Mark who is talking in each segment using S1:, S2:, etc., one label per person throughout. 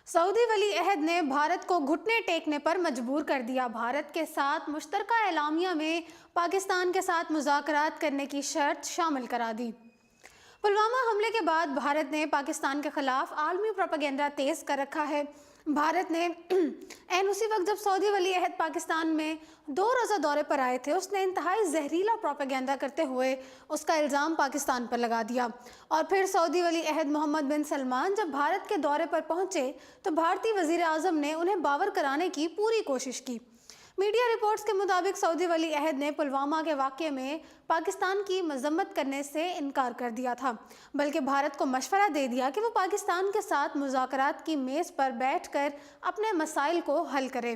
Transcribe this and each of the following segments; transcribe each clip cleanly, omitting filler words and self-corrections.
S1: سعودی ولی عہد نے بھارت کو گھٹنے ٹیکنے پر مجبور کر دیا۔ بھارت کے ساتھ مشترکہ اعلامیہ میں پاکستان کے ساتھ مذاکرات کرنے کی شرط شامل کرا دی۔ پلوامہ حملے کے بعد بھارت نے پاکستان کے خلاف عالمی پروپیگنڈا تیز کر رکھا ہے۔ بھارت نے اسی وقت جب سعودی ولی عہد پاکستان میں 2 روزہ دورے پر آئے تھے، اس نے انتہائی زہریلا پروپیگنڈا کرتے ہوئے اس کا الزام پاکستان پر لگا دیا۔ اور پھر سعودی ولی عہد محمد بن سلمان جب بھارت کے دورے پر پہنچے تو بھارتی وزیر اعظم نے انہیں باور کرانے کی پوری کوشش کی۔ میڈیا رپورٹس کے مطابق سعودی ولی عہد نے پلوامہ کے واقعے میں پاکستان کی مذمت کرنے سے انکار کر دیا تھا، بلکہ بھارت کو مشورہ دے دیا کہ وہ پاکستان کے ساتھ مذاکرات کی میز پر بیٹھ کر اپنے مسائل کو حل کرے۔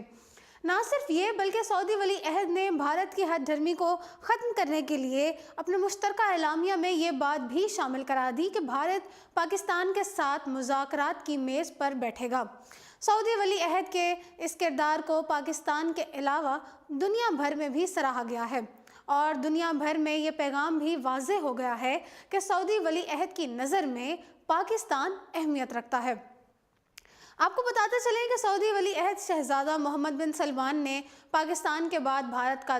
S1: نہ صرف یہ بلکہ سعودی ولی عہد نے بھارت کی ہٹ دھرمی کو ختم کرنے کے لیے اپنے مشترکہ اعلامیہ میں یہ بات بھی شامل کرا دی کہ بھارت پاکستان کے ساتھ مذاکرات کی میز پر بیٹھے گا۔ سعودی ولی عہد کے اس کردار کو پاکستان کے علاوہ دنیا بھر میں بھی سراہا گیا ہے، اور دنیا بھر میں یہ پیغام بھی واضح ہو گیا ہے کہ سعودی ولی عہد کی نظر میں پاکستان اہمیت رکھتا ہے۔ آپ کو بتاتے چلیں کہ سعودی ولی عہد شہزادہ محمد بن سلمان نے پاکستان کے بعد بھارت کا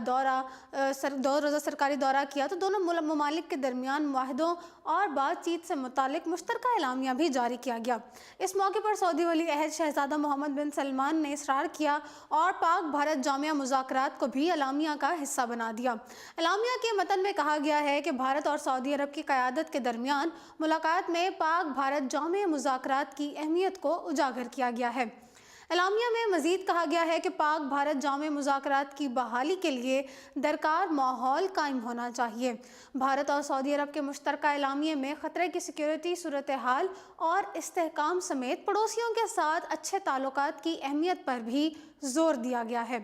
S1: 2 روزہ سرکاری دورہ کیا تو دونوں ممالک کے درمیان معاہدوں اور بات چیت سے متعلق مشترکہ اعلامیہ بھی جاری کیا گیا۔ اس موقع پر سعودی ولی عہد شہزادہ محمد بن سلمان نے اصرار کیا اور پاک بھارت جامع مذاکرات کو بھی اعلامیہ کا حصہ بنا دیا۔ اعلامیہ کے متن میں کہا گیا ہے کہ بھارت اور سعودی عرب کی قیادت کے درمیان ملاقات میں پاک بھارت جامع مذاکرات کی اہمیت کو اجاگر کیا گیا ہے۔ اعلامیہ میں مزید کہا گیا ہے کہ پاک بھارت جامع مذاکرات کی بحالی کے لیے درکار ماحول قائم ہونا چاہیے۔ بھارت اور سعودی عرب کے مشترکہ اعلامیہ میں خطرے کی سیکیورٹی صورتحال اور استحکام سمیت پڑوسیوں کے ساتھ اچھے تعلقات کی اہمیت پر بھی زور دیا گیا ہے۔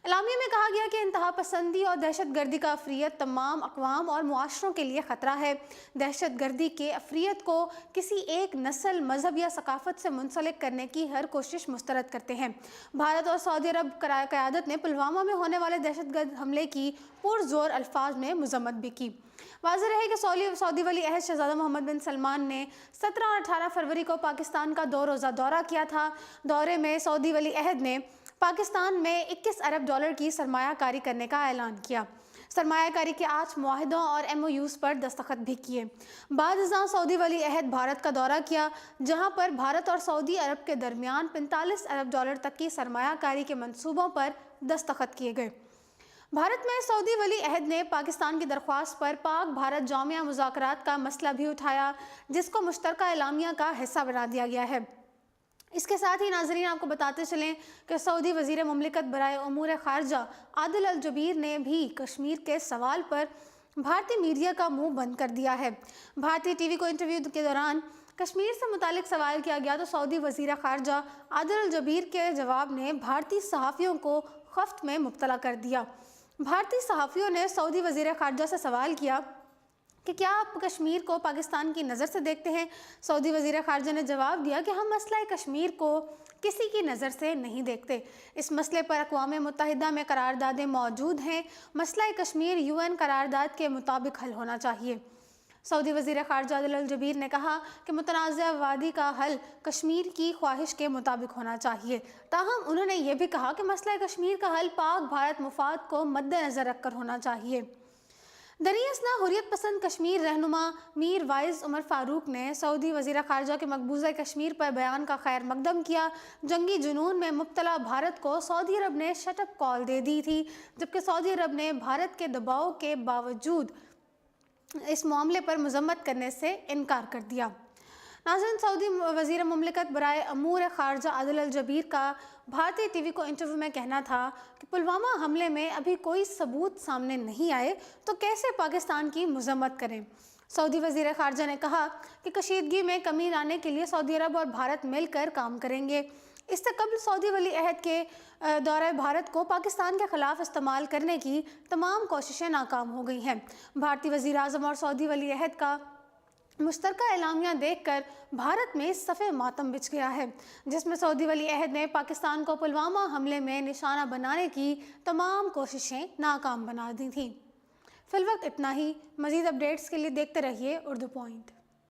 S1: اعلامیہ میں کہا گیا کہ انتہا پسندی اور دہشت گردی کا عفریت تمام اقوام اور معاشروں کے لیے خطرہ ہے۔ دہشت گردی کے عفریت کو کسی ایک نسل، مذہب یا ثقافت سے منسلک کرنے کی ہر کوشش مسترد کرتے ہیں۔ بھارت اور سعودی عرب قیادت نے پلوامہ میں ہونے والے دہشت گرد حملے کی پرزور الفاظ میں مذمت بھی کی۔ واضح رہے کہ سعودی ولی عہد شہزادہ محمد بن سلمان نے 17 اور 18 فروری کو پاکستان کا 2 روزہ دورہ کیا تھا۔ دورے میں سعودی ولی عہد نے پاکستان میں 21 ارب ڈالر کی سرمایہ کاری کرنے کا اعلان کیا۔ سرمایہ کاری کے 8 معاہدوں اور MOUs پر دستخط بھی کیے۔ بعد ازاں سعودی ولی عہد بھارت کا دورہ کیا، جہاں پر بھارت اور سعودی عرب کے درمیان 45 ارب ڈالر تک کی سرمایہ کاری کے منصوبوں پر دستخط کیے گئے۔ بھارت میں سعودی ولی عہد نے پاکستان کی درخواست پر پاک بھارت جامع مذاکرات کا مسئلہ بھی اٹھایا، جس کو مشترکہ اعلامیہ کا حصہ بنا دیا گیا ہے۔ اس کے ساتھ ہی ناظرین آپ کو بتاتے چلیں کہ سعودی وزیر مملکت برائے امور خارجہ عادل الجبیر نے بھی کشمیر کے سوال پر بھارتی میڈیا کا منہ بند کر دیا ہے۔ بھارتی ٹی وی کو انٹرویو کے دوران کشمیر سے متعلق سوال کیا گیا تو سعودی وزیر خارجہ عادل الجبیر کے جواب نے بھارتی صحافیوں کو خفت میں مبتلا کر دیا۔ بھارتی صحافیوں نے سعودی وزیر خارجہ سے سوال کیا کہ کیا آپ کشمیر کو پاکستان کی نظر سے دیکھتے ہیں؟ سعودی وزیر خارجہ نے جواب دیا کہ ہم مسئلہ کشمیر کو کسی کی نظر سے نہیں دیکھتے۔ اس مسئلے پر اقوام متحدہ میں قراردادیں موجود ہیں۔ مسئلہ کشمیر UN قرارداد کے مطابق حل ہونا چاہیے۔ سعودی وزیر خارجہ عادل الجبیر نے کہا کہ متنازع وادی کا حل کشمیر کی خواہش کے مطابق ہونا چاہیے۔ تاہم انہوں نے یہ بھی کہا کہ مسئلہ کشمیر کا حل پاک بھارت مفاد کو مد نظر رکھ کر ہونا چاہیے۔ دنی اثنا حریت پسند کشمیر رہنما میر وائز عمر فاروق نے سعودی وزیر خارجہ کے مقبوضہ کشمیر پر بیان کا خیر مقدم کیا۔ جنگی جنون میں مبتلا بھارت کو سعودی عرب نے شٹ اپ کال دے دی تھی، جبکہ سعودی عرب نے بھارت کے دباؤ کے باوجود اس معاملے پر مذمت کرنے سے انکار کر دیا۔ ناظرین، سعودی وزیر مملکت برائے امور خارجہ عادل الجبیر کا بھارتی ٹی وی کو انٹرویو میں کہنا تھا کہ پلوامہ حملے میں ابھی کوئی ثبوت سامنے نہیں آئے تو کیسے پاکستان کی مذمت کریں۔ سعودی وزیر خارجہ نے کہا کہ کشیدگی میں کمی لانے کے لیے سعودی عرب اور بھارت مل کر کام کریں گے۔ اس سے قبل سعودی ولی عہد کے دورہ بھارت کو پاکستان کے خلاف استعمال کرنے کی تمام کوششیں ناکام ہو گئی ہیں۔ بھارتی وزیر اعظم اور سعودی ولی عہد کا مشترکہ اعلامیہ دیکھ کر بھارت میں صف ماتم بچھ گیا ہے، جس میں سعودی ولی عہد نے پاکستان کو پلوامہ حملے میں نشانہ بنانے کی تمام کوششیں ناکام بنا دی تھیں۔ فی الوقت اتنا ہی۔ مزید اپڈیٹس کے لیے دیکھتے رہیے اردو پوائنٹ۔